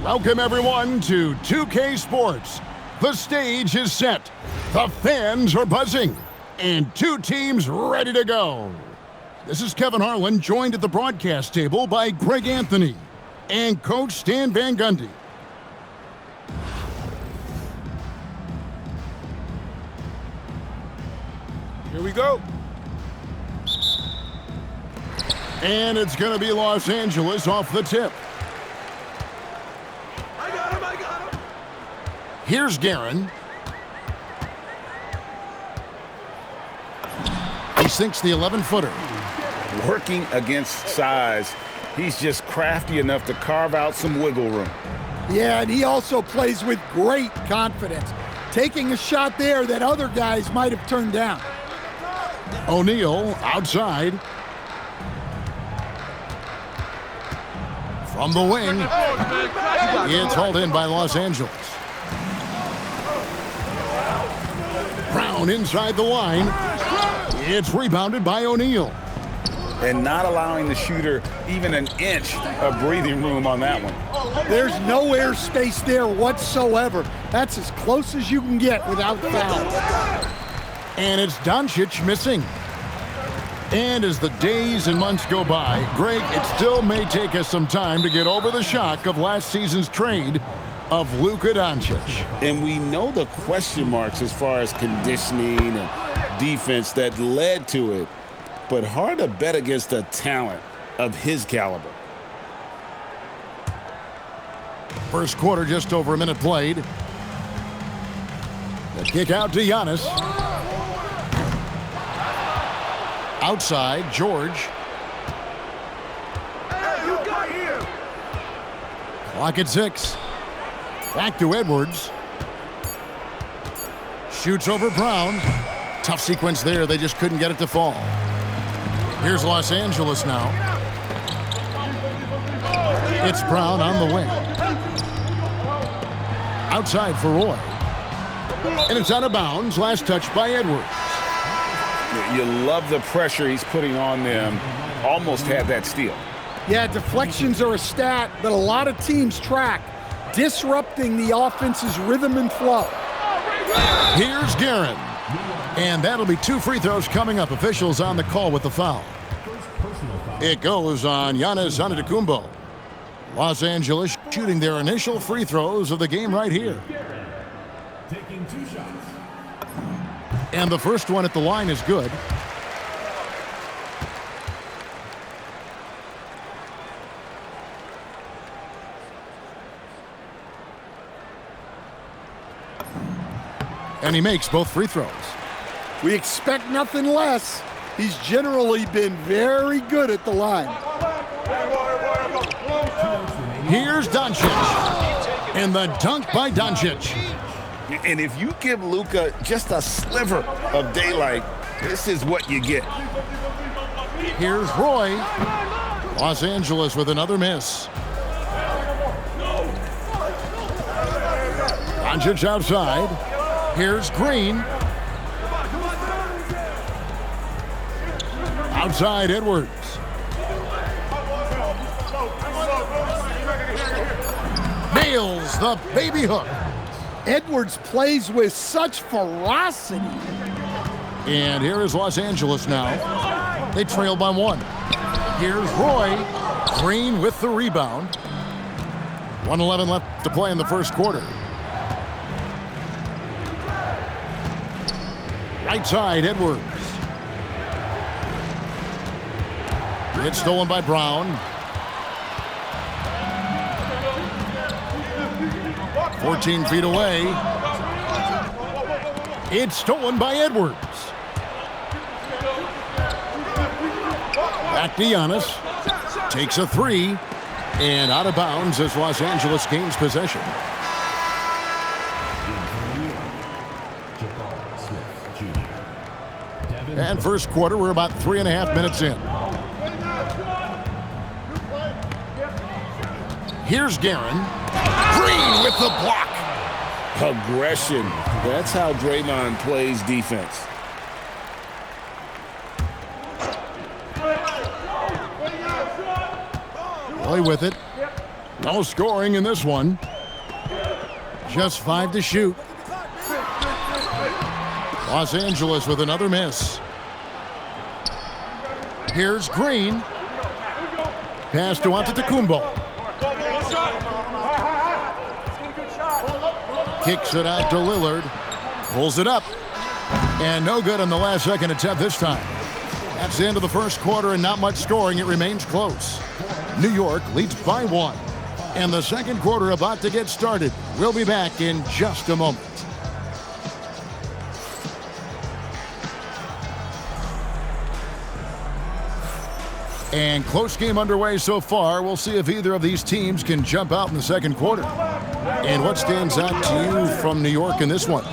Welcome, everyone, to 2K Sports. The stage is set, the fans are buzzing, and two teams ready to go. This is Kevin Harlan, joined at the broadcast table by Greg Anthony and Coach Stan Van Gundy. Here we go. And it's going to be Los Angeles off the tip. I got him. Here's Guerin. He sinks the 11-footer. Working against size, he's just crafty enough to carve out some wiggle room. Yeah, and he also plays with great confidence, taking a shot there that other guys might have turned down. O'Neal outside. From the wing. It's hauled in by Los Angeles. Brown inside the line. It's rebounded by O'Neal. And not allowing the shooter even an inch of breathing room on that one. There's no air space there whatsoever. That's as close as you can get without foul. And it's Doncic missing. And as the days and months go by, Greg, it still may take us some time to get over the shock of last season's trade of Luka Doncic. And we know the question marks as far as conditioning and defense that led to it, but hard to bet against a talent of his caliber. First quarter, just over a minute played. The kick out to Giannis. Outside, George. Hey, you got here. Clock at 6. Back to Edwards. Shoots over Brown. Tough sequence there. They just couldn't get it to fall. Here's Los Angeles now. It's Brown on the wing. Outside for Roy. And it's out of bounds. Last touch by Edwards. You love the pressure he's putting on them. Almost had that steal. Yeah, deflections are a stat that a lot of teams track, disrupting the offense's rhythm and flow. Here's Guerin. And that'll be 2 free throws coming up. Officials on the call with the foul. It goes on Giannis Antetokounmpo. Los Angeles shooting their initial free throws of the game right here. Taking 2 shots. And the first one at the line is good. And he makes both free throws. We expect nothing less. He's generally been very good at the line. Here's Doncic. And the dunk by Doncic. And if you give Luka just a sliver of daylight, this is what you get. Here's Roy. Los Angeles with another miss. Doncic outside. Here's Green. Outside Edwards. Nails the baby hook. Edwards plays with such ferocity. And here is Los Angeles now. They trail by 1. Here's Roy. Green with the rebound. 1:11 left to play in the first quarter. Right side, Edwards. It's stolen by Brown. 14 feet away. It's stolen by Edwards. Back to Giannis. Takes a 3. And out of bounds as Los Angeles gains possession. And first quarter, we're about 3.5 minutes in. Here's Guerin. Green with the block. Aggression. That's how Draymond plays defense. Roy with it. No scoring in this one. Just 5 to shoot. Los Angeles with another miss. Here's Green. Pass to Antetokounmpo. Kicks it out to Lillard. Pulls it up. And no good on the last second attempt this time. That's the end of the first quarter and not much scoring. It remains close. New York leads by 1. And the second quarter about to get started. We'll be back in just a moment. And close game underway so far. We'll see if either of these teams can jump out in the second quarter. And what stands out to you from New York in this one?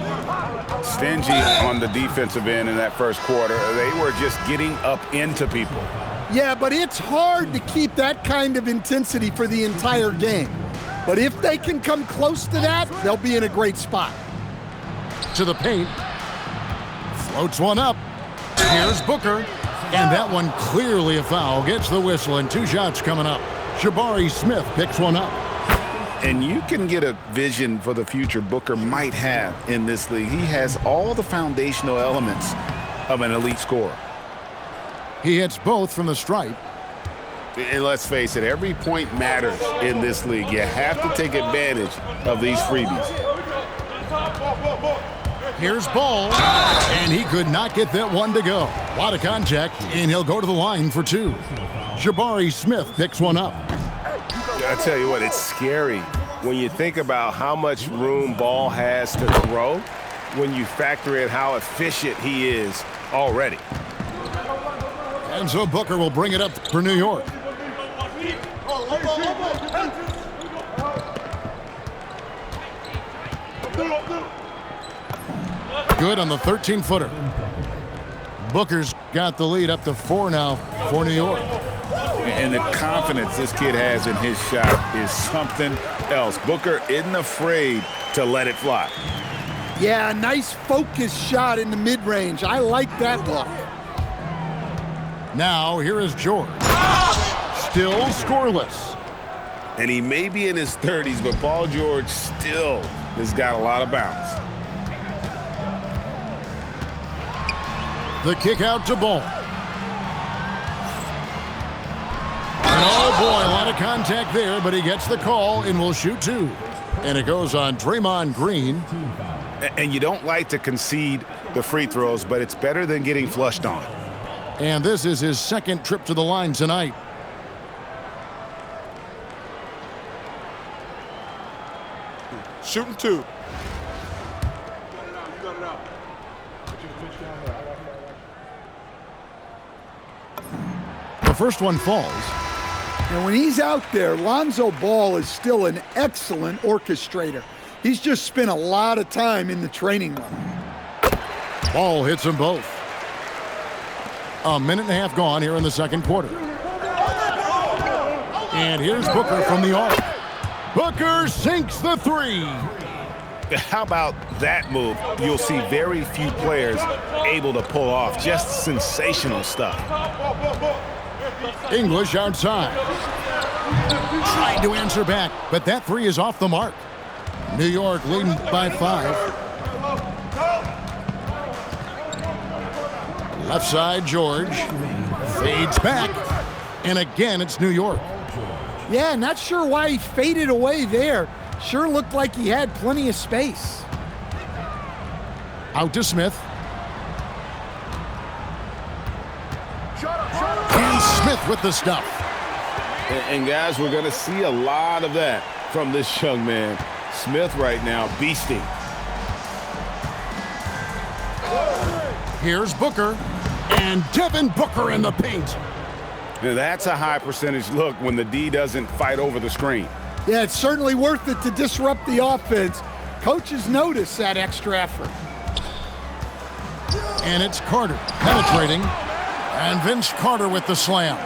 Stingy on the defensive end in that first quarter. They were just getting up into people. Yeah, but it's hard to keep that kind of intensity for the entire game. But if they can come close to that, they'll be in a great spot. To the paint. Floats one up. Here's Booker. And that one clearly a foul. Gets the whistle and 2 shots coming up. Jabari Smith picks one up. And you can get a vision for the future Booker might have in this league. He has all the foundational elements of an elite scorer. He hits both from the stripe. And let's face it, every point matters in this league. You have to take advantage of these freebies. Here's Ball, and he could not get that one to go. A lot of contact, and he'll go to the line for 2. Jabari Smith picks one up. I tell you what, it's scary when you think about how much room Ball has to throw when you factor in how efficient he is already. And so Booker will bring it up for New York. Good on the 13-footer. Booker's got the lead up to 4 now for New York. And the confidence this kid has in his shot is something else. Booker isn't afraid to let it fly. Yeah, nice focused shot in the mid-range. I like that look. Now, here is George. Still scoreless. And he may be in his 30s, but Paul George still has got a lot of bounce. The kick out to Ball. And oh boy, a lot of contact there, but he gets the call and will shoot 2. And it goes on Draymond Green. And you don't like to concede the free throws, but it's better than getting flushed on. And this is his second trip to the line tonight. Shooting 2. The first one falls. And when he's out there, Lonzo Ball is still an excellent orchestrator. He's just spent a lot of time in the training room. Ball hits them both. A minute and a half gone here in the second quarter. And here's Booker from the arc. Booker sinks the 3. How about that move? You'll see very few players able to pull off. Just sensational stuff. English outside. Trying to answer back, but that 3 is off the mark. New York leading by 5. Left side, George. Fades back. And again, it's New York. Yeah, not sure why he faded away there. Sure looked like he had plenty of space. Out to Smith. And Smith with the stuff. And guys, we're going to see a lot of that from this young man. Smith right now beasting. Here's Booker. And Devin Booker in the paint. Now that's a high percentage look when the D doesn't fight over the screen. Yeah, it's certainly worth it to disrupt the offense. Coaches notice that extra effort. And it's Carter penetrating. And Vince Carter with the slam.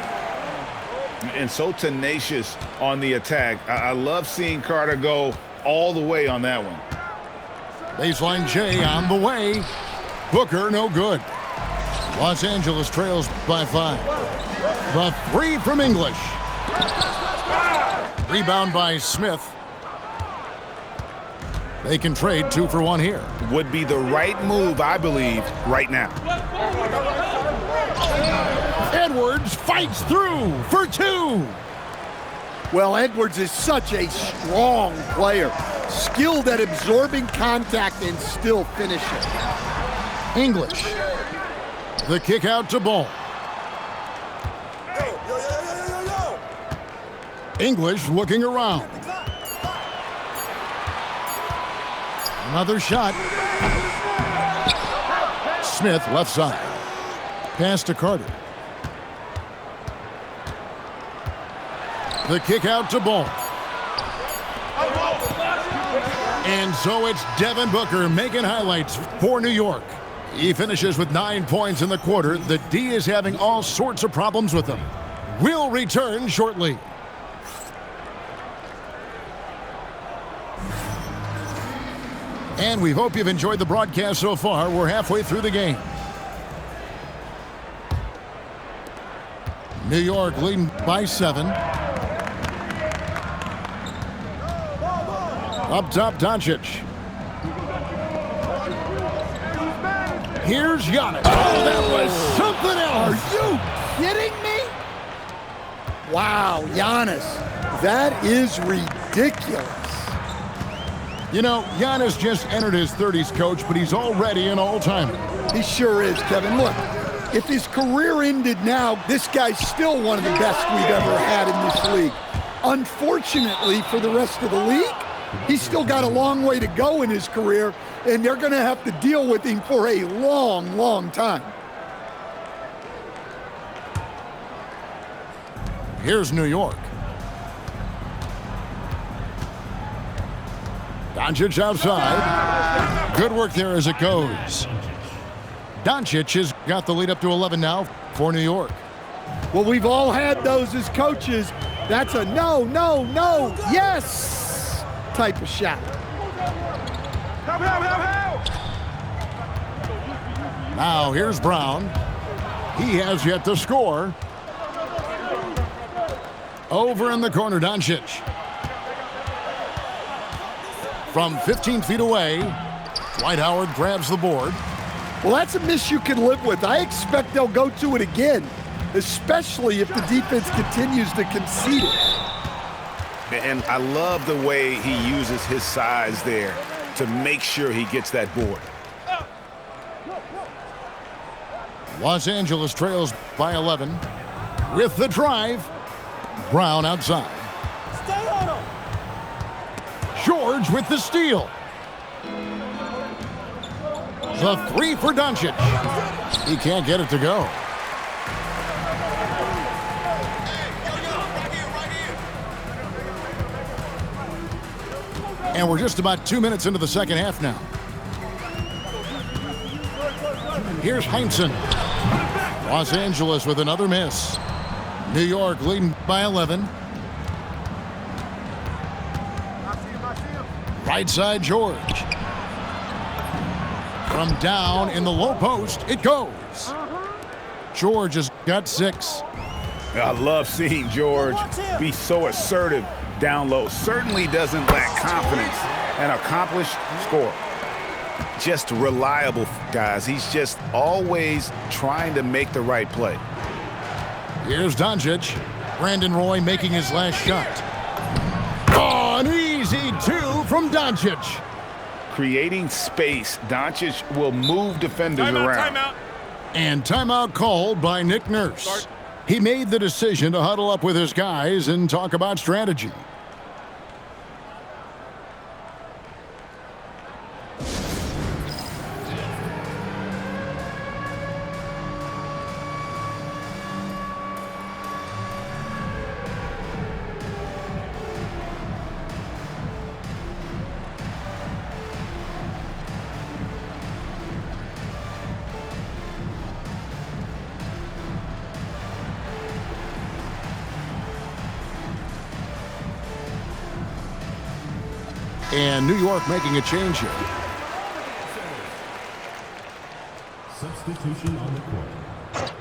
And so tenacious on the attack. I love seeing Carter go all the way on that one. Baseline J on the way. Booker no good. Los Angeles trails by 5. The 3 from English. Rebound by Smith. They can trade 2 for 1 here. Would be the right move, I believe, right now. Edwards fights through for 2. Well, Edwards is such a strong player, skilled at absorbing contact and still finishing. English. The kick out to Ball. English looking around. Another shot. Smith left side. Pass to Carter. The kick out to Ball. And so it's Devin Booker making highlights for New York. He finishes with 9 points in the quarter. The D is having all sorts of problems with him. We'll return shortly. And we hope you've enjoyed the broadcast so far. We're halfway through the game. New York leading by 7. Up top, Doncic. Here's Giannis. Oh, that was something else. Are you kidding me? Wow, Giannis, that is ridiculous. You know, Giannis just entered his 30s, Coach, but he's already an all-timer. He sure is, Kevin. Look, if his career ended now, this guy's still one of the best we've ever had in this league. Unfortunately for the rest of the league, he's still got a long way to go in his career, and they're going to have to deal with him for a long, long time. Here's New York. Doncic outside. Good work there as it goes. Doncic has got the lead up to 11 now for New York. Well, we've all had those as coaches. That's a no, no, no, yes type of shot. Now here's Brown. He has yet to score. Over in the corner, Doncic. From 15 feet away, Dwight Howard grabs the board. Well, that's a miss you can live with. I expect they'll go to it again, especially if the defense continues to concede it. And I love the way he uses his size there to make sure he gets that board. Los Angeles trails by 11. With the drive, Brown outside. George with the steal. The 3 for Doncic. He can't get it to go. And we're just about 2 minutes into the second half now. Here's Heinsohn. Los Angeles with another miss. New York leading by 11. Right side, George. From down in the low post, it goes. George has got 6. I love seeing George be so assertive down low. Certainly doesn't lack confidence. An accomplished scorer. Just reliable, guys. He's just always trying to make the right play. Here's Doncic. Brandon Roy making his last shot. Oh, an easy 2 from Doncic. Creating space, Doncic will move defenders around. Timeout. And timeout called by Nick Nurse. He made the decision to huddle up with his guys and talk about strategy. And New York making a change here. Substitution on the court.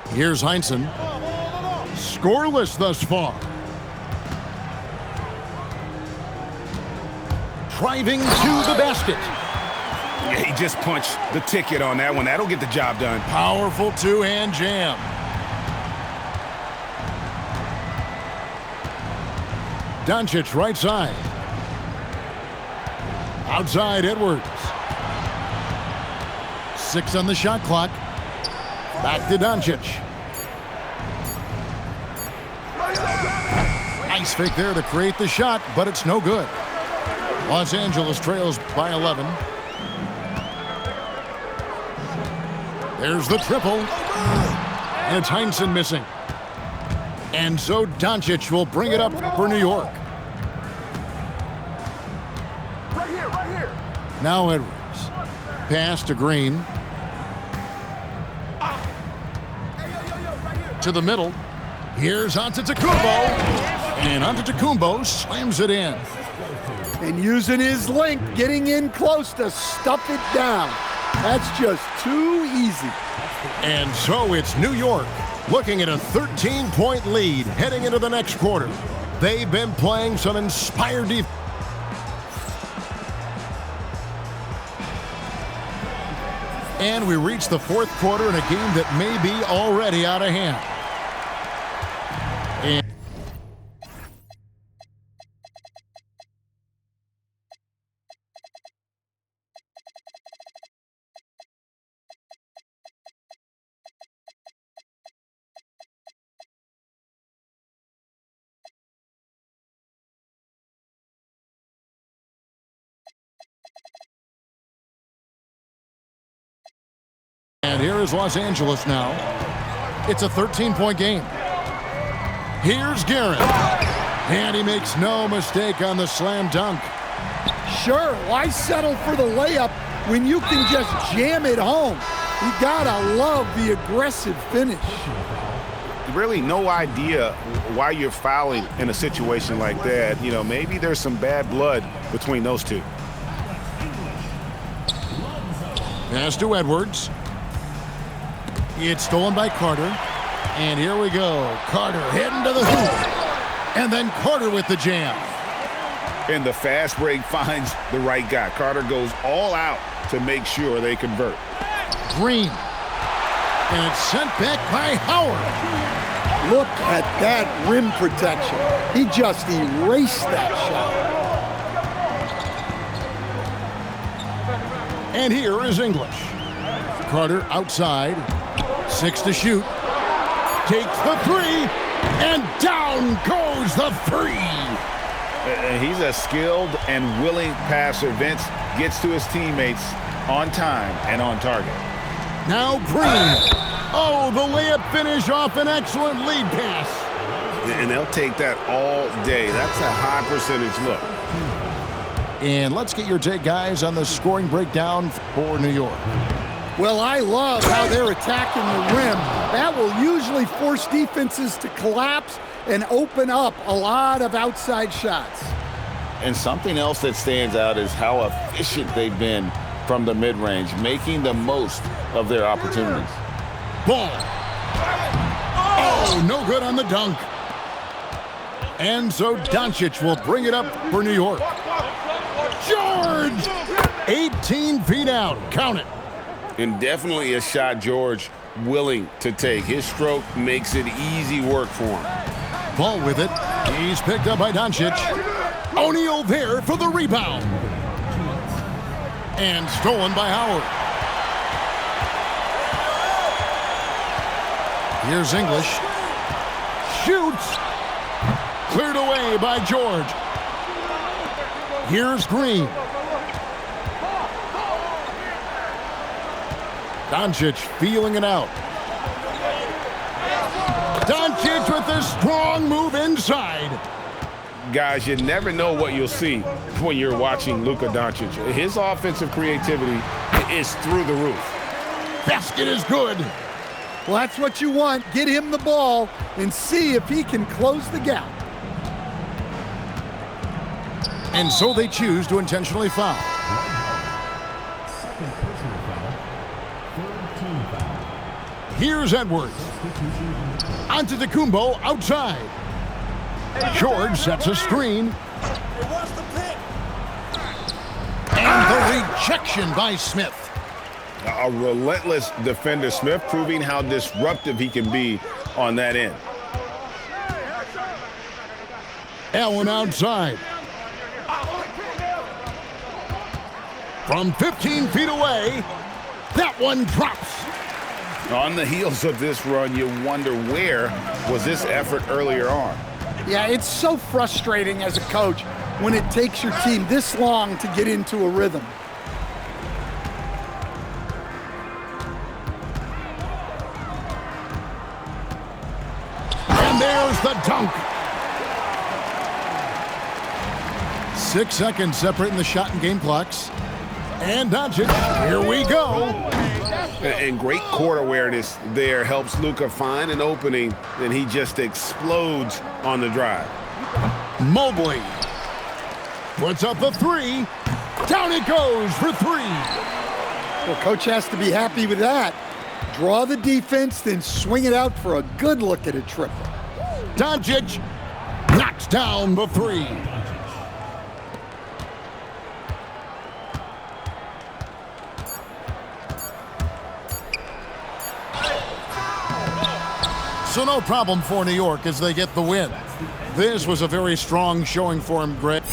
Here's Heinsohn. Scoreless thus far. Driving to the basket. Yeah, he just punched the ticket on that one. That'll get the job done. Powerful two-hand jam. Doncic right side. Outside Edwards. 6 on the shot clock. Back to Doncic. Nice fake there to create the shot, but it's no good. Los Angeles trails by 11. There's the triple. And it's Heinsohn missing. And so Doncic will bring it up for New York. Right here. Now Edwards. Pass to Green. To the middle. Here's Antetokounmpo. And Antetokounmpo slams it in. And using his length, getting in close to stuff it down. That's just too easy. And so it's New York looking at a 13-point lead heading into the next quarter. They've been playing some inspired defense. And we reach the fourth quarter in a game that may be already out of hand. And here is Los Angeles now. It's a 13-point game. Here's Garrett. And he makes no mistake on the slam dunk. Sure, why settle for the layup when you can just jam it home? You gotta love the aggressive finish. Really no idea why you're fouling in a situation like that. You know, maybe there's some bad blood between those two. Pass to Edwards. It's stolen by Carter. And here we go. Carter heading to the hoop. And then Carter with the jam. And the fast break finds the right guy. Carter goes all out to make sure they convert. Green. And it's sent back by Howard. Look at that rim protection. He just erased that shot. And here is English. Carter outside. 6 to shoot. Takes the 3. And down goes the 3. He's a skilled and willing passer. Vince gets to his teammates on time and on target. Now Green. Oh, the layup finish off an excellent lead pass. And they'll take that all day. That's a high percentage look. And let's get your take, guys, on the scoring breakdown for New York. Well, I love how they're attacking the rim. That will usually force defenses to collapse and open up a lot of outside shots. And something else that stands out is how efficient they've been from the mid-range, making the most of their opportunities. Ball. Oh, no good on the dunk. And so Doncic will bring it up for New York. George! 18 feet out. Count it. And definitely a shot George willing to take. His stroke makes it easy work for him. Ball with it. He's picked up by Doncic. O'Neal there for the rebound. And stolen by Howard. Here's English. Shoots. Cleared away by George. Here's Green. Doncic feeling it out. Doncic with a strong move inside. Guys, you never know what you'll see when you're watching Luka Doncic. His offensive creativity is through the roof. Basket is good. Well, that's what you want. Get him the ball and see if he can close the gap. And so they choose to intentionally foul. Here's Edwards. Onto the Kumbo outside. George sets a screen. And the rejection by Smith. A relentless defender, Smith, proving how disruptive he can be on that end. Allen outside. From 15 feet away, that one drops. On the heels of this run, you wonder where was this effort earlier on. Yeah, it's so frustrating as a coach when it takes your team this long to get into a rhythm. And there's the dunk. 6 seconds separating the shot and game clocks. And Doncic, here we go. And great court awareness there helps Luka find an opening, and he just explodes on the drive. Mobley puts up a three. Down it goes for three. Well, coach has to be happy with that. Draw the defense, then swing it out for a good look at a triple. Doncic knocks down the three. So no problem for New York as they get the win. This was a very strong showing for him, Greg.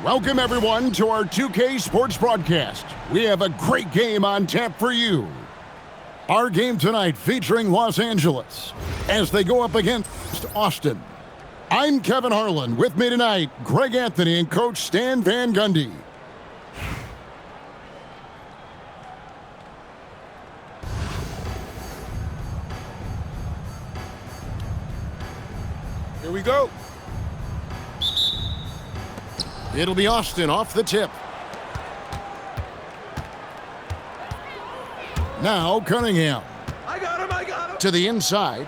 Welcome, everyone, to our 2K Sports broadcast. We have a great game on tap for you. Our game tonight featuring Los Angeles as they go up against Austin. I'm Kevin Harlan. With me tonight, Greg Anthony and Coach Stan Van Gundy. Here we go. It'll be Austin off the tip. Now Cunningham. I got him. To the inside.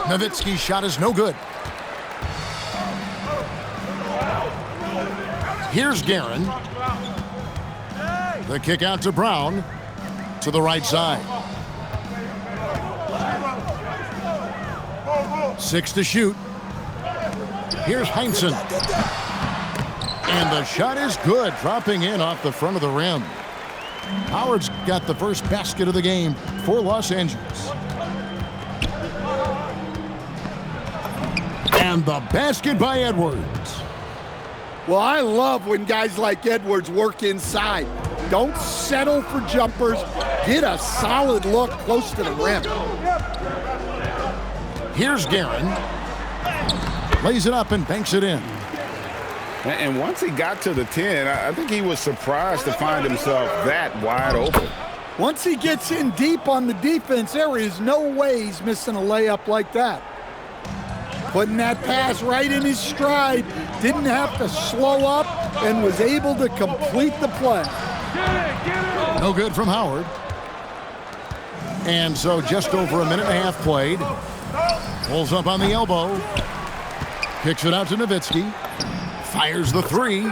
Nowitzki's shot is no good. Here's Guerin. The kick out to Brown. To the right side. 6 to shoot. Here's Heinsohn. And the shot is good, dropping in off the front of the rim. Howard's got the first basket of the game for Los Angeles. And the basket by Edwards. Well, I love when guys like Edwards work inside. Don't settle for jumpers. Get a solid look close to the rim. Here's Guerin. Lays it up and banks it in. And once he got to the 10, I think he was surprised to find himself that wide open. Once he gets in deep on the defense, there is no way he's missing a layup like that. Putting that pass right in his stride, didn't have to slow up, and was able to complete the play. No good from Howard. And so just over a minute and a half played. Pulls up on the elbow. Kicks it out to Nowitzki. Fires the 3.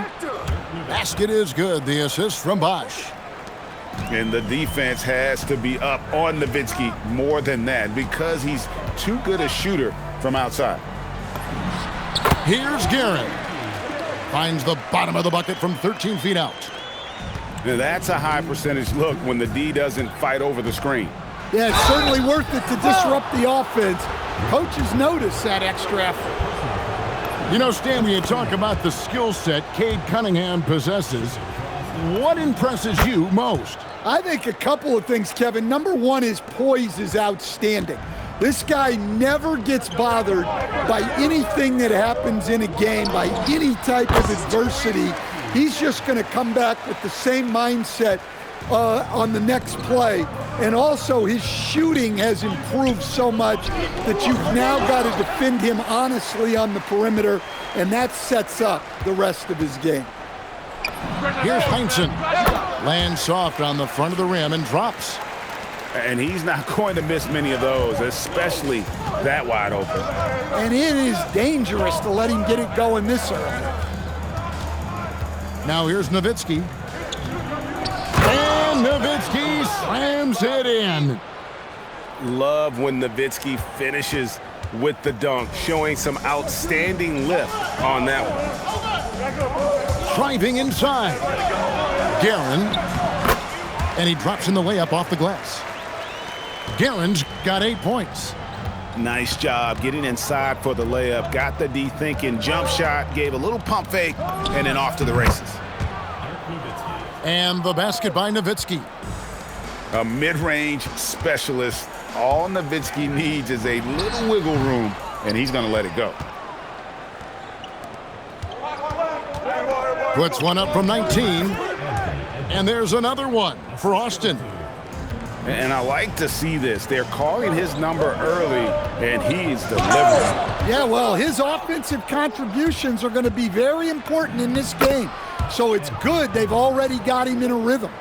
Basket is good. The assist from Bosch. And the defense has to be up on Nowitzki more than that because he's too good a shooter from outside. Here's Guerin. Finds the bottom of the bucket from 13 feet out. Now that's a high percentage look when the D doesn't fight over the screen. Yeah, it's certainly worth it to disrupt the offense. Coaches notice that extra effort. You know, Stan, when you talk about the skill set Cade Cunningham possesses, what impresses you most? I think a couple of things, Kevin. Number one, his poise is outstanding. This guy never gets bothered by anything that happens in a game, by any type of adversity. He's just going to come back with the same mindset on the next play. And also his shooting has improved so much that you've now got to defend him honestly on the perimeter, and that sets up the rest of his game. Here's Heinsohn. Lands soft on the front of the rim and drops. And he's not going to miss many of those, especially that wide open. And it is dangerous to let him get it going this early. Now here's Nowitzki. And Nowitzki slams it in. Love when Nowitzki finishes with the dunk, showing some outstanding lift on that one. Driving inside. Guerin. And he drops in the layup off the glass. Guerin's got 8 points. Nice job getting inside for the layup. Got the D thinking, jump shot, gave a little pump fake, and then off to the races. And the basket by Nowitzki. A mid-range specialist. All Nowitzki needs is a little wiggle room, and he's going to let it go. Puts one up from 19. And there's another one for Austin. And I like to see this. They're calling his number early, and he's delivering. Yeah, well, his offensive contributions are going to be very important in this game. So it's good they've already got him in a rhythm.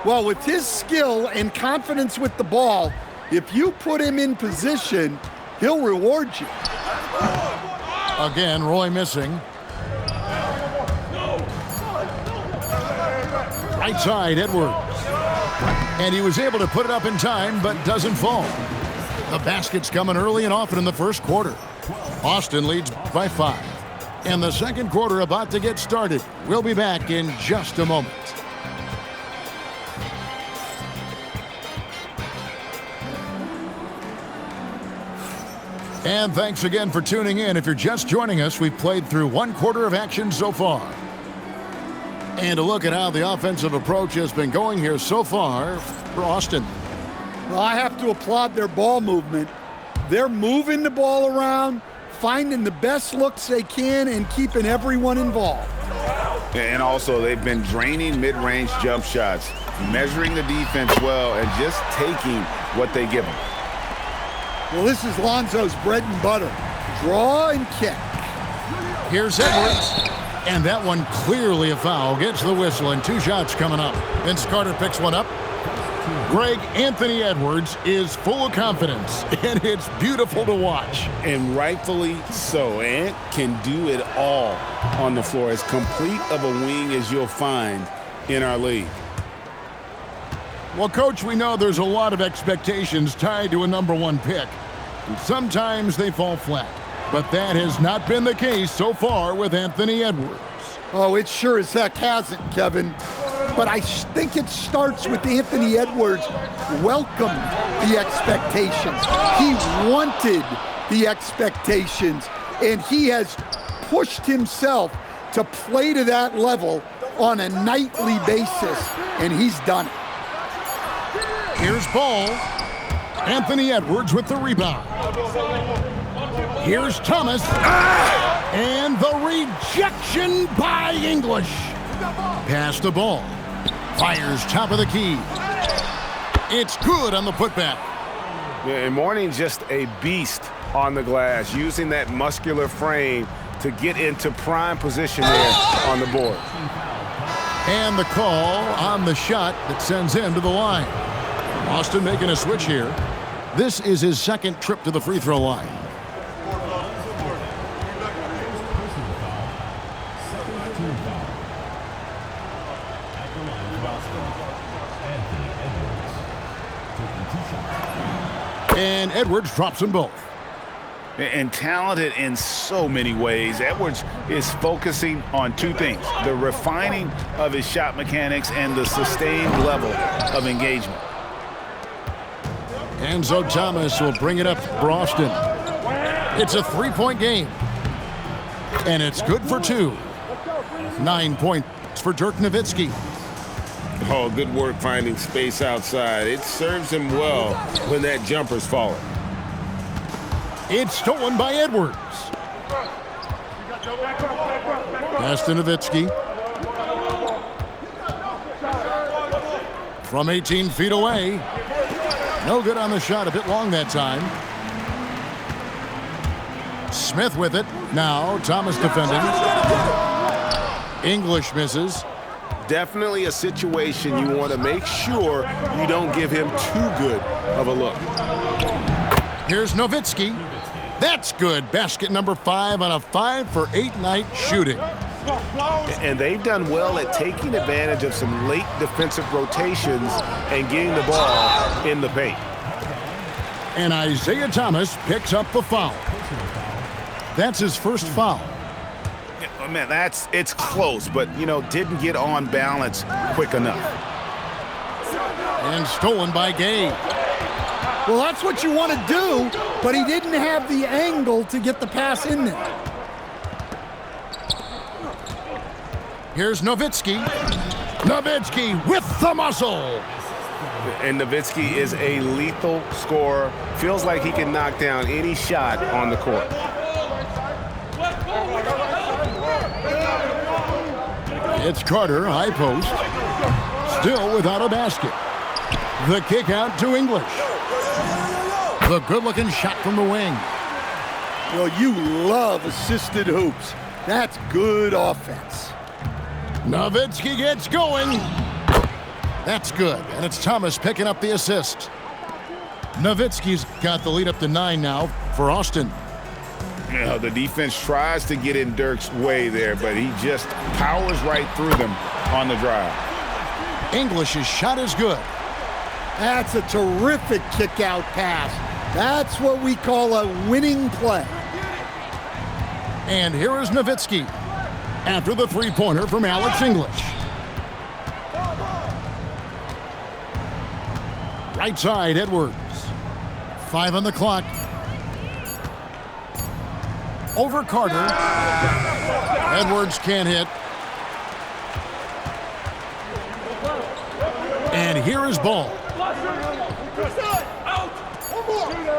Well, with his skill and confidence with the ball, if you put him in position, he'll reward you. Again, Roy missing. Right side, Edwards. And he was able to put it up in time, but doesn't fall. The basket's coming early and often in the first quarter. Austin leads by 5. And the second quarter about to get started. We'll be back in just a moment. And thanks again for tuning in. If you're just joining us, we've played through 1 quarter of action so far. And a look at how the offensive approach has been going here so far for Austin. Well, I have to applaud their ball movement. They're moving the ball around, finding the best looks they can, and keeping everyone involved. And also, they've been draining mid-range jump shots, measuring the defense well, and just taking what they give them. Well, this is Lonzo's bread and butter. Draw and kick. Here's Edwards. And that one clearly a foul. Gets the whistle, and 2 shots coming up. Vince Carter picks one up. Greg Anthony Edwards is full of confidence, and it's beautiful to watch. And rightfully so. Ant can do it all on the floor. As complete of a wing as you'll find in our league. Well, Coach, we know there's a lot of expectations tied to a #1 pick. and sometimes they fall flat. But that has not been the case so far with Anthony Edwards. Oh, it sure as heck hasn't, Kevin. But I think it starts with Anthony Edwards welcomed the expectations. He wanted the expectations, and he has pushed himself to play to that level on a nightly basis, and he's done it. Here's Ball. Anthony Edwards with the rebound. Here's Thomas. And the rejection by English. Pass the ball. Fires top of the key. It's good on the putback. Yeah, and Mourning just a beast on the glass, using that muscular frame to get into prime position there on the board. And the call on the shot that sends him to the line. Austin making a switch here. This is his second trip to the free throw line. And Edwards drops them both. And talented in so many ways. Edwards is focusing on two things: the refining of his shot mechanics and the sustained level of engagement. Enzo Thomas will bring it up for Austin. It's a three-point game. And it's good for two. 9 points for Dirk Nowitzki. Oh, good work finding space outside. It serves him well when that jumper's falling. It's stolen by Edwards. Pass to Nowitzki. From 18 feet away. No good on the shot, a bit long that time. Smith with it. Now Thomas defending. English misses. Definitely a situation you want to make sure you don't give him too good of a look. Here's Nowitzki. That's good. Basket number 5 on a 5-for-8 night shooting. And they've done well at taking advantage of some late defensive rotations and getting the ball in the paint. And Isaiah Thomas picks up the foul. That's his first foul. Man, it's close, but, didn't get on balance quick enough. And stolen by Gay. Well, that's what you want to do, but he didn't have the angle to get the pass in there. Here's Nowitzki. Nowitzki with the muscle. And Nowitzki is a lethal scorer. Feels like he can knock down any shot on the court. It's Carter, high post. Still without a basket. The kick out to English. The good-looking shot from the wing. Well, you love assisted hoops. That's good offense. Nowitzki gets going. That's good, and it's Thomas picking up the assist. Nowitzki's got the lead up to 9 now for Austin. The defense tries to get in Dirk's way there, but he just powers right through them on the drive. English's shot is good. That's a terrific kick-out pass. That's what we call a winning play. And here is Nowitzki after the three-pointer from Alex English. Right side, Edwards. 5 on the clock. Over Carter. Edwards can't hit. And here is Ball.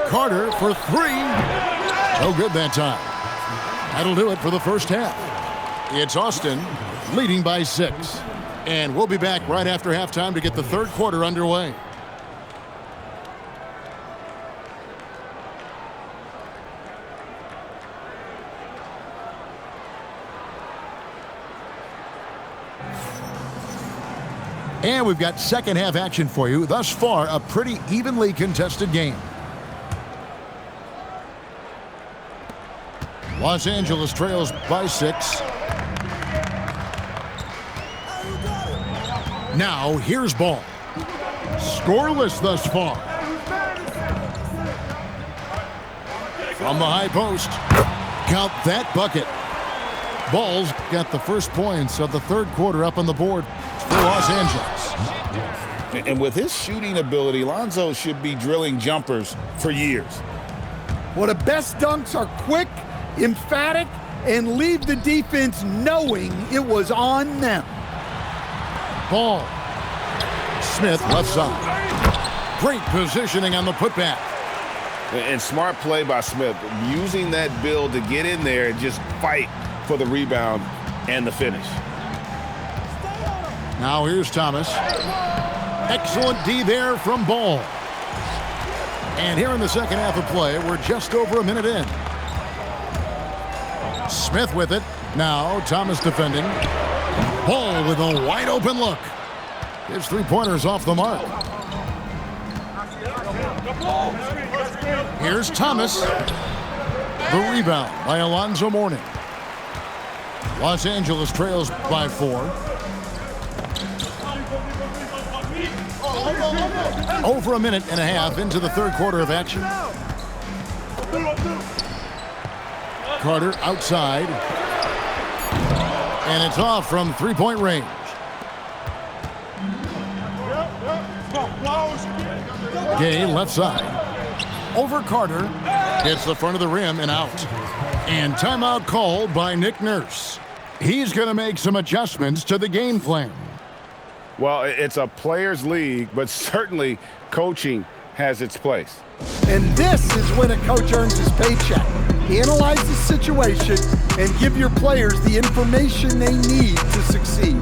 Carter for 3. No good that time. That'll do it for the first half. It's Austin leading by 6. And we'll be back right after halftime to get the third quarter underway. And we've got second half action for you. Thus far, a pretty evenly contested game. Los Angeles trails by 6. Now, here's Ball. Scoreless thus far. from the high post. Count that bucket. Bulls got the first points of the third quarter up on the board for Los Angeles. And with his shooting ability, Lonzo should be drilling jumpers for years. Well, the best dunks are quick, emphatic, and leave the defense knowing it was on them. Ball. Smith left side. Great positioning on the putback. And smart play by Smith, using that build to get in there and just fight for the rebound and the finish. Now here's Thomas. Excellent D there from Ball. And here in the second half of play, we're just over a minute in. Smith with it. Now Thomas defending. Ball with a wide open look. His three-pointers off the mark. Here's Thomas. The rebound by Alonzo Mourning. Los Angeles trails by 4. Over a minute and a half into the third quarter of action. Carter outside. And it's off from three-point range. Gay left side. Over Carter. Hits the front of the rim and out. And timeout called by Nick Nurse. He's going to make some adjustments to the game plan. Well, it's a players' league, but certainly coaching has its place. And this is when a coach earns his paycheck. Analyze the situation and give your players the information they need to succeed.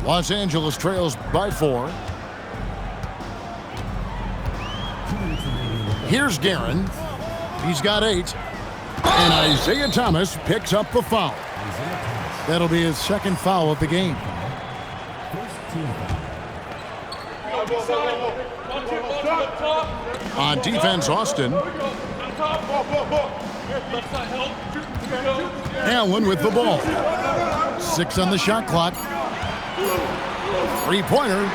Los Angeles trails by 4. Here's Guerin. He's got 8. And Isaiah Thomas picks up the foul. That'll be his second foul of the game. On defense, Austin. Allen with the ball. 6 on the shot clock. Three-pointer.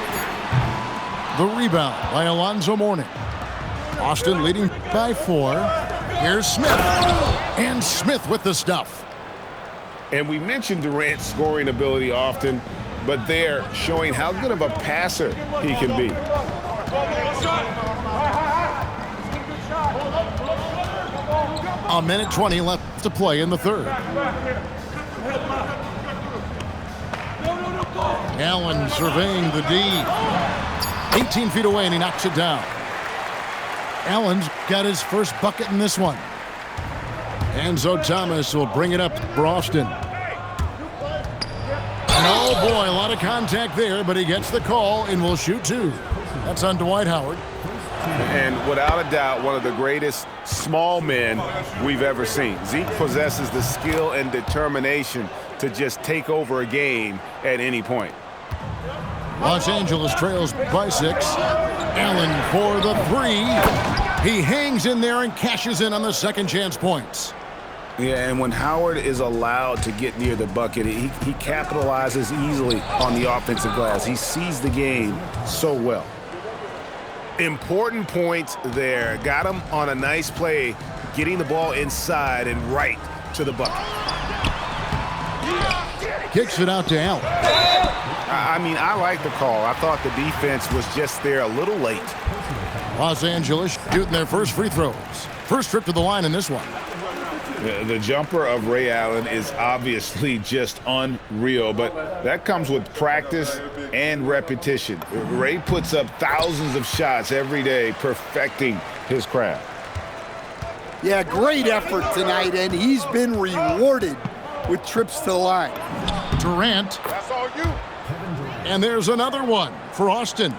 The rebound by Alonzo Mourning. Austin leading by 4. Here's Smith. And Smith with the stuff. And we mentioned Durant's scoring ability often, but they're showing how good of a passer he can be. A minute 20 left to play in the third. Allen surveying the D. 18 feet away, and he knocks it down. Allen's got his first bucket in this one. And so Thomas will bring it up for Austin. And oh boy, a lot of contact there, but he gets the call and will shoot 2. That's on Dwight Howard. And without a doubt, one of the greatest small men we've ever seen. Zeke possesses the skill and determination to just take over a game at any point. Los Angeles trails by 6. Allen for the 3. He hangs in there and cashes in on the second chance points. Yeah, and when Howard is allowed to get near the bucket, he capitalizes easily on the offensive glass. He sees the game so well. Important points there. Got him on a nice play, getting the ball inside and right to the bucket. Kicks it out to Allen. I mean, I like the call. I thought the defense was just there a little late. Los Angeles shooting their first free throws. First trip to the line in this one. The jumper of Ray Allen is obviously just unreal, but that comes with practice and repetition. Ray puts up thousands of shots every day, perfecting his craft. Yeah, great effort tonight, and he's been rewarded with trips to the line. Durant. That's all you. And there's another one for Austin.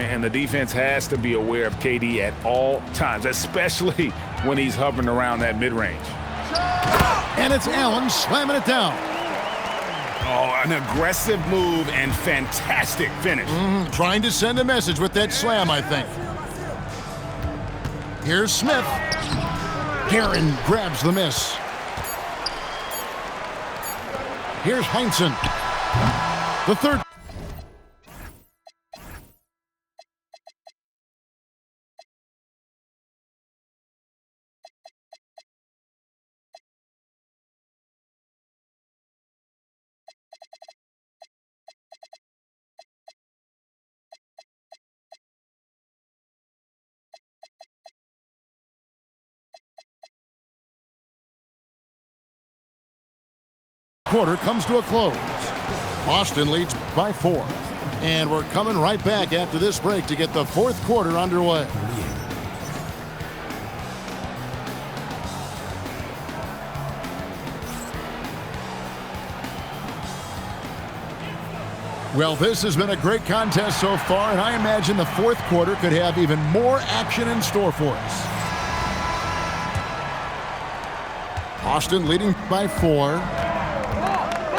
And the defense has to be aware of KD at all times, especially when he's hovering around that mid-range. And it's Allen slamming it down. Oh, an aggressive move and fantastic finish. Trying to send a message with that slam, I think. Here's Smith. Guerin grabs the miss. Here's Heinsohn. The third. Quarter comes to a close. Boston leads by 4. And we're coming right back after this break to get the fourth quarter underway. Well, this has been a great contest so far, and I imagine the fourth quarter could have even more action in store for us. Boston leading by 4.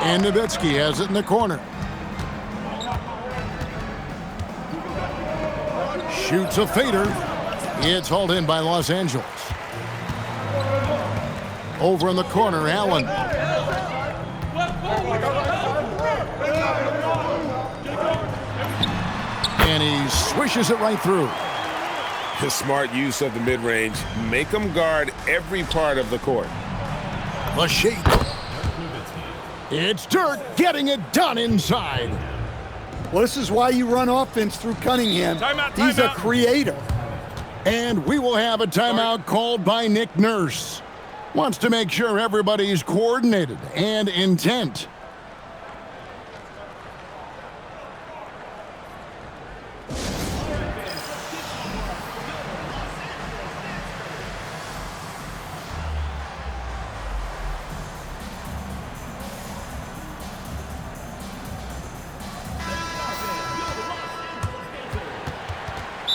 And Nowitzki has it in the corner. Shoots a fader. It's hauled in by Los Angeles. Over in the corner, Allen. And he swishes it right through. His smart use of the mid-range. Make them guard every part of the court. The shake. It's Dirk getting it done inside. Well, this is why you run offense through Cunningham. He's a creator. And we will have a timeout called by Nick Nurse. Wants to make sure everybody's coordinated and intent.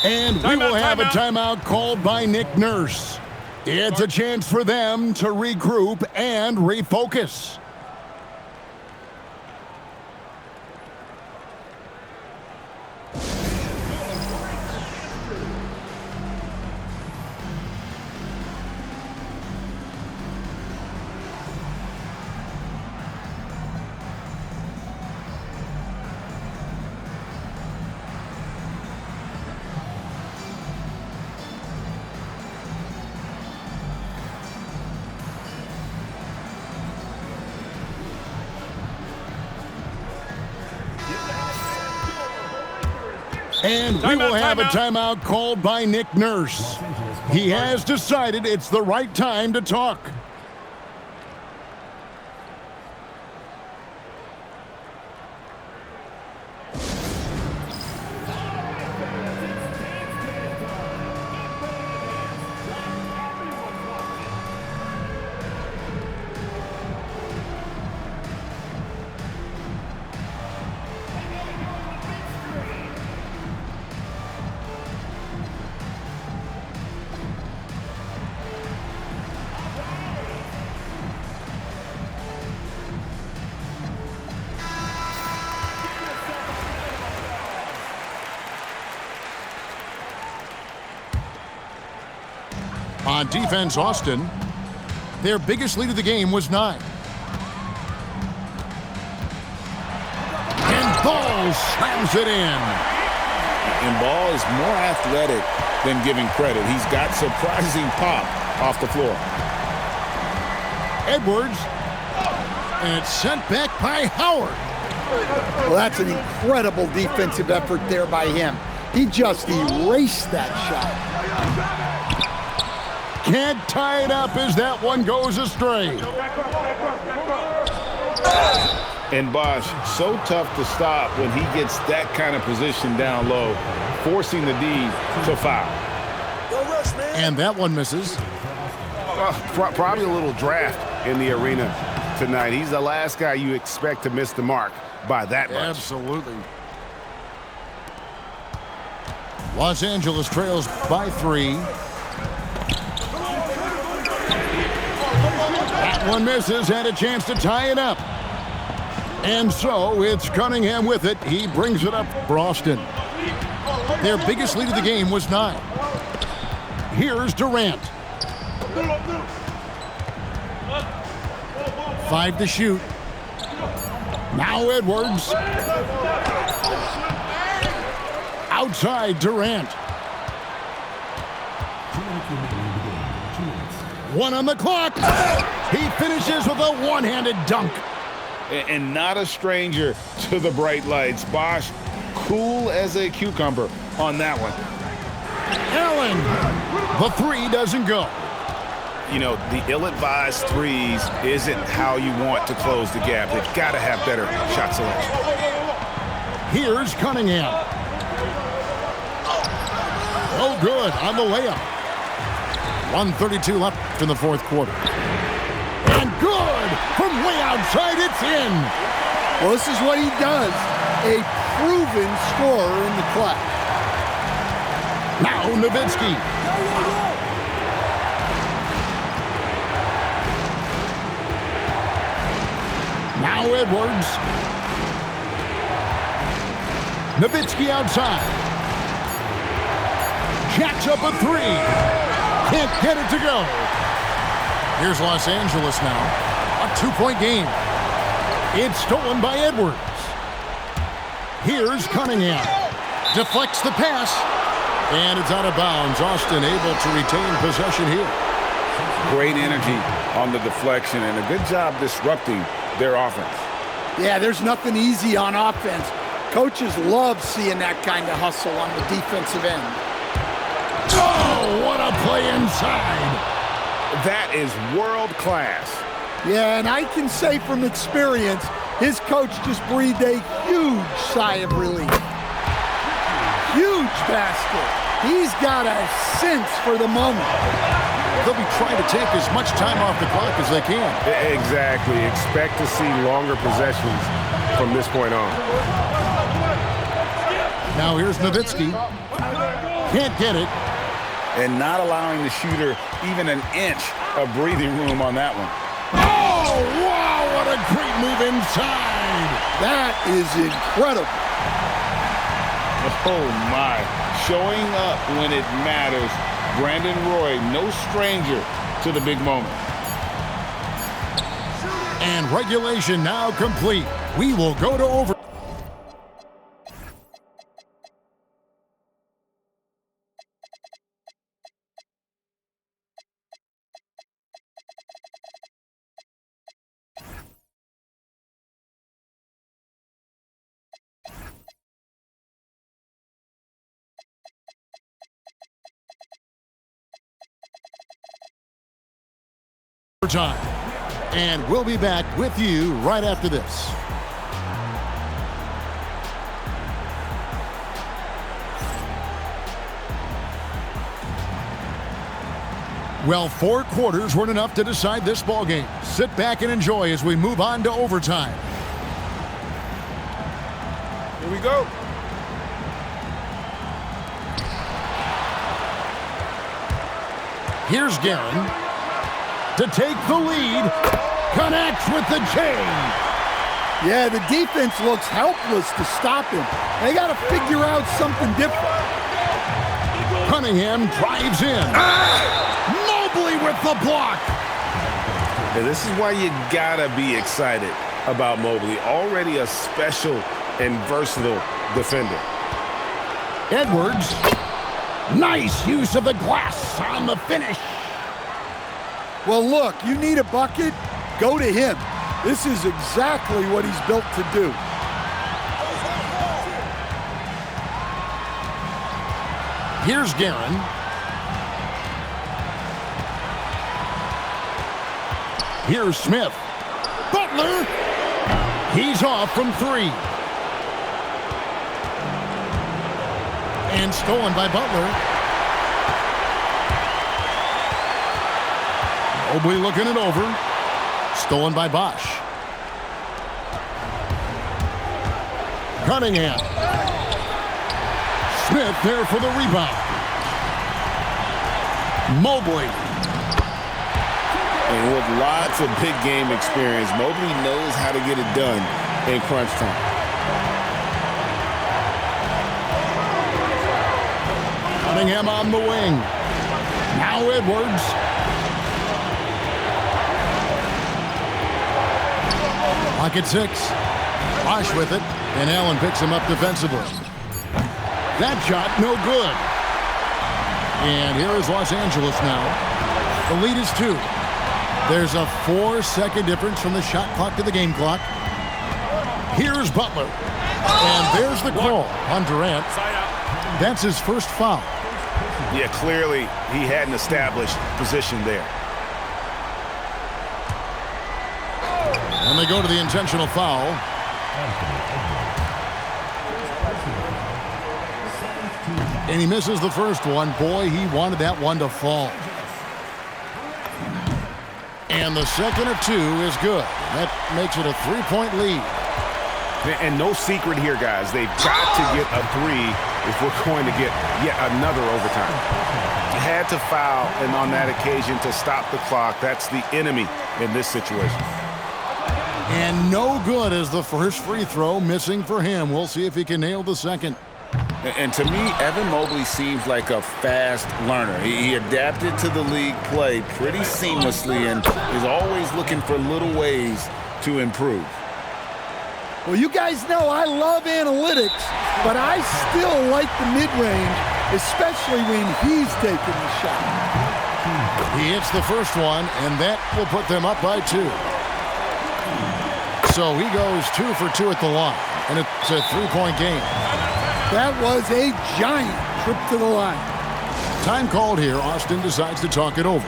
And we will have a timeout called by Nick Nurse. It's a chance for them to regroup and refocus. And we will have a timeout called by Nick Nurse. He has decided it's the right time to talk. On defense, Austin, their biggest lead of the game was 9. And Ball slams it in. And Ball is more athletic than giving credit. He's got surprising pop off the floor. Edwards, and it's sent back by Howard. Well, that's an incredible defensive effort there by him. He just erased that shot. Can't tie it up as that one goes astray. And Bosh, so tough to stop when he gets that kind of position down low, forcing the D to foul. And that one misses. Probably a little draft in the arena tonight. He's the last guy you expect to miss the mark by that much. Absolutely. Los Angeles trails by 3. That one misses, and a chance to tie it up. And so it's Cunningham with it. He brings it up for Austin. Their biggest lead of the game was 9. Here's Durant. 5 to shoot. Now Edwards. Outside Durant. 1 on the clock. He finishes with a one-handed dunk. And not a stranger to the bright lights. Bosch, cool as a cucumber on that one. Allen. The 3 doesn't go. You know, the ill-advised threes isn't how you want to close the gap. They've got to have better shot selection. Here's Cunningham. Oh, good on the layup. 1:32 left in the fourth quarter. And good from way outside. It's in. Well, this is what he does. A proven scorer in the clutch. Now Nowitzki. Now Edwards. Nowitzki outside. Jacks up a 3. Can't get it to go. Here's Los Angeles now. A 2-point game. It's stolen by Edwards. Here's Cunningham. Deflects the pass. And it's out of bounds. Austin able to retain possession here. Great energy on the deflection and a good job disrupting their offense. Yeah, there's nothing easy on offense. Coaches love seeing that kind of hustle on the defensive end. Oh, what a play inside. That is world class. Yeah, and I can say from experience, his coach just breathed a huge sigh of relief. Huge basket. He's got a sense for the moment. They'll be trying to take as much time off the clock as they can. Exactly. Expect to see longer possessions from this point on. Now here's Nowitzki. Can't get it. And not allowing the shooter even an inch of breathing room on that one. Oh, wow, what a great move inside. That is incredible. Oh, my. Showing up when it matters. Brandon Roy, no stranger to the big moment. And regulation now complete. We will go to overtime. And we'll be back with you right after this. Well, 4 quarters weren't enough to decide this ball game. Sit back and enjoy as we move on to overtime. Here we go. Here's Guerin to take the lead. Connects with the chain. Yeah, the defense looks helpless to stop him. They got to figure out something different. Cunningham drives in. Mobley with the block. And this is why you gotta be excited about Mobley. Already a special and versatile defender. Edwards. Nice use of the glass on the finish. Well, look, you need a bucket, go to him. This is exactly what he's built to do. Here's Guerin. Here's Smith. Butler. He's off from 3. And stolen by Butler. Mobley looking it over. Stolen by Bosch. Cunningham. Smith there for the rebound. Mobley. And with lots of big game experience, Mobley knows how to get it done in crunch time. Cunningham on the wing. Now Edwards. Pocket 6. Bosh with it, and Allen picks him up defensively. That shot, no good. And here is Los Angeles now. The lead is 2. There's a 4-second difference from the shot clock to the game clock. Here's Butler. And there's the call on Durant. That's his first foul. Yeah, clearly he had an established position there. And they go to the intentional foul. And he misses the first one. Boy, he wanted that one to fall. And the second of 2 is good. That makes it a 3-point lead. And no secret here, guys. They've got to get a 3 if we're going to get yet another overtime. Had to foul, and on that occasion to stop the clock. That's the enemy in this situation. And no good as the first free throw, missing for him. We'll see if he can nail the second. And to me, Evan Mobley seems like a fast learner. He adapted to the league play pretty seamlessly and is always looking for little ways to improve. Well, you guys know I love analytics, but I still like the mid-range, especially when he's taking the shot. He hits the first one, and that will put them up by 2. So he goes 2 for 2 at the line, and it's a 3-point game. That was a giant trip to the line. Time called here. Austin decides to talk it over.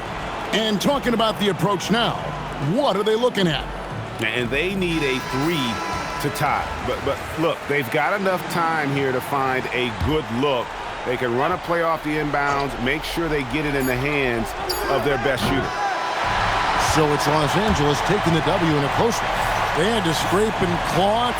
And talking about the approach now, what are they looking at? And they need a 3 to tie. But look, they've got enough time here to find a good look. They can run a play off the inbounds, make sure they get it in the hands of their best shooter. So it's Los Angeles taking the W in a close one. They had to scrape and claw,